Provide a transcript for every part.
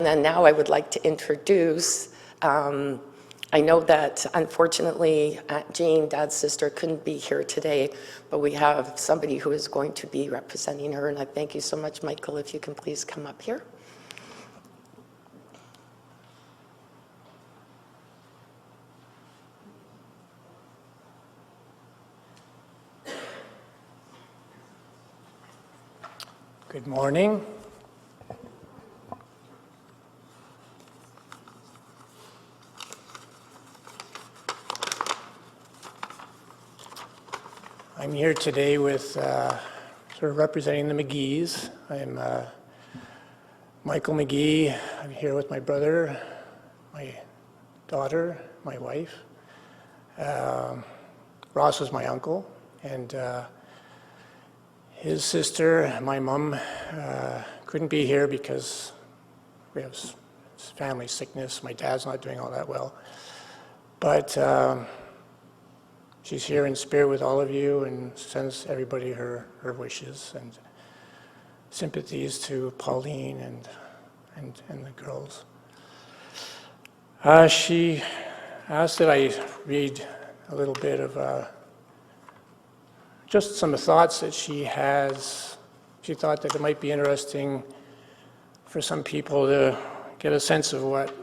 And then now I would like to introduce, I know that unfortunately Jean, Dad's sister, couldn't be here today, but we have somebody who is going to be representing her, and I thank you so much, Michael, if you can please come up here. Good morning. I'm here today with sort of representing the McGees. I'm Michael McGee. I'm here with my brother, my daughter, my wife. Ross is my uncle, and his sister, my mom, couldn't be here because we have family sickness. My dad's not doing all that well. But she's here in spirit with all of you and sends everybody her wishes and sympathies to Pauline and the girls. She asked that I read a little bit of just some thoughts that she has. She thought that it might be interesting for some people to get a sense of what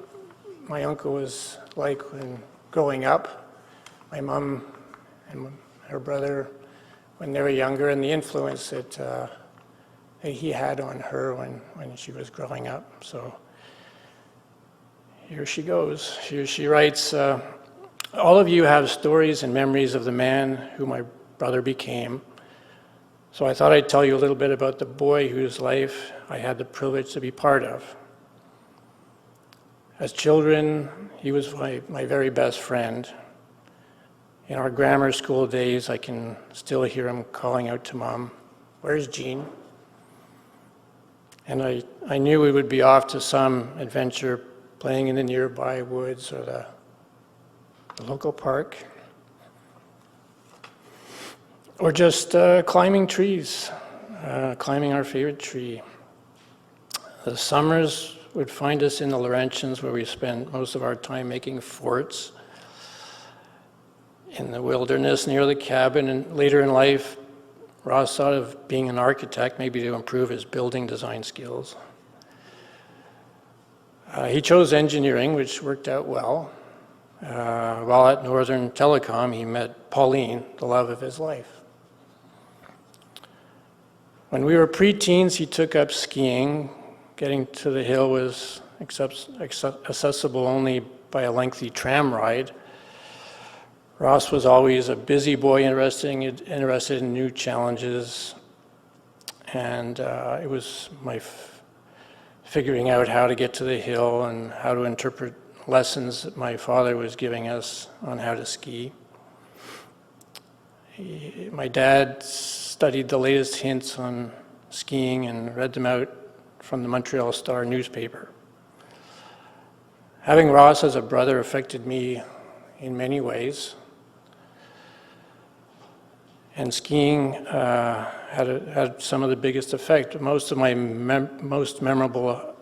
my uncle was like when growing up, my mom and her brother when they were younger, and the influence that he had on her when she was growing up. So here she goes. Here she writes, all of you have stories and memories of the man who my brother became. So I thought I'd tell you a little bit about the boy whose life I had the privilege to be part of. As children, he was my very best friend. In our grammar school days, I can still hear him calling out to Mom, "Where's Jean?" And I knew we would be off to some adventure, playing in the nearby woods or the local park, or just climbing trees, climbing our favorite tree. The summers would find us in the Laurentians, where we spent most of our time making forts in the wilderness near the cabin. And later in life, Ross thought of being an architect, maybe to improve his building design skills. He chose engineering, which worked out well. While at Northern Telecom, he met Pauline, the love of his life. When we were preteens, he took up skiing. Getting to the hill was accessible only by a lengthy tram ride. Ross was always a busy boy, interested in new challenges, and it was my figuring out how to get to the hill and how to interpret lessons that my father was giving us on how to ski. My dad studied the latest hints on skiing and read them out from the Montreal Star newspaper. Having Ross as a brother affected me in many ways. And skiing had some of the biggest effect. Most of my most memorable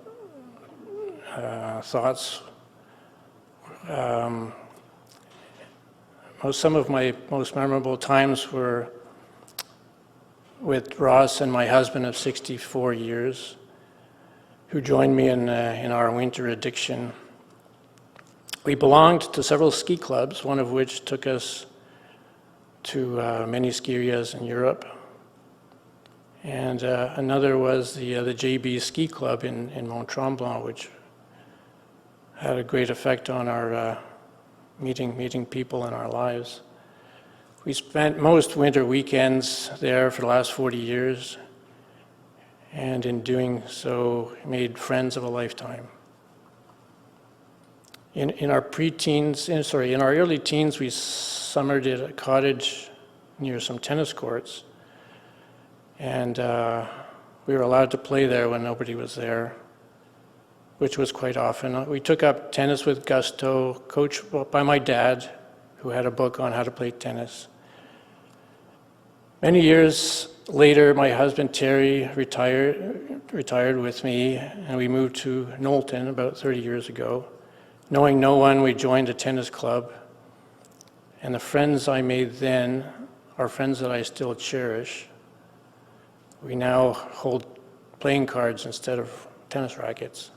thoughts, some of my most memorable times were with Ross and my husband of 64 years, who joined me in our winter addiction. We belonged to several ski clubs, one of which took us to many ski areas in Europe. And another was the JB Ski Club in Mont Tremblant, which had a great effect on our meeting people in our lives. We spent most winter weekends there for the last 40 years, and in doing so, made friends of a lifetime. In our early teens, we summered at a cottage near some tennis courts, and we were allowed to play there when nobody was there, which was quite often. We took up tennis with gusto, coached by my dad, who had a book on how to play tennis. Many years later, my husband Terry retired with me, and we moved to Knowlton about 30 years ago. Knowing no one, we joined a tennis club, and the friends I made then are friends that I still cherish. We now hold playing cards instead of tennis rackets.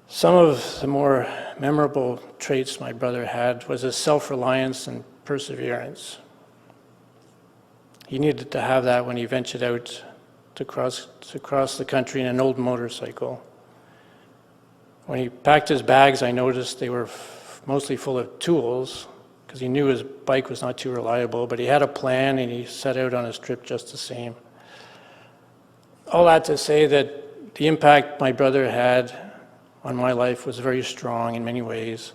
Some of the more memorable traits my brother had was his self-reliance and perseverance. He needed to have that when he ventured out to cross the country in an old motorcycle. When he packed his bags, I noticed they were mostly full of tools, because he knew his bike was not too reliable, but he had a plan and he set out on his trip just the same. All that to say that the impact my brother had on my life was very strong in many ways.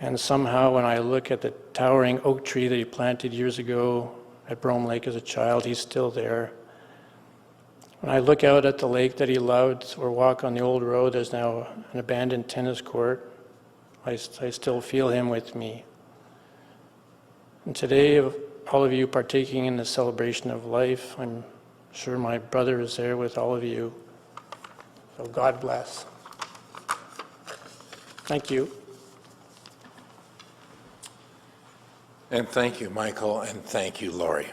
And somehow when I look at the towering oak tree that he planted years ago at Brome Lake as a child, he's still there. When I look out at the lake that he loved or walk on the old road, there's now an abandoned tennis court. I still feel him with me. And today, all of you partaking in the celebration of life, I'm sure my brother is there with all of you. So God bless. Thank you. And thank you, Michael, and thank you, Laurie.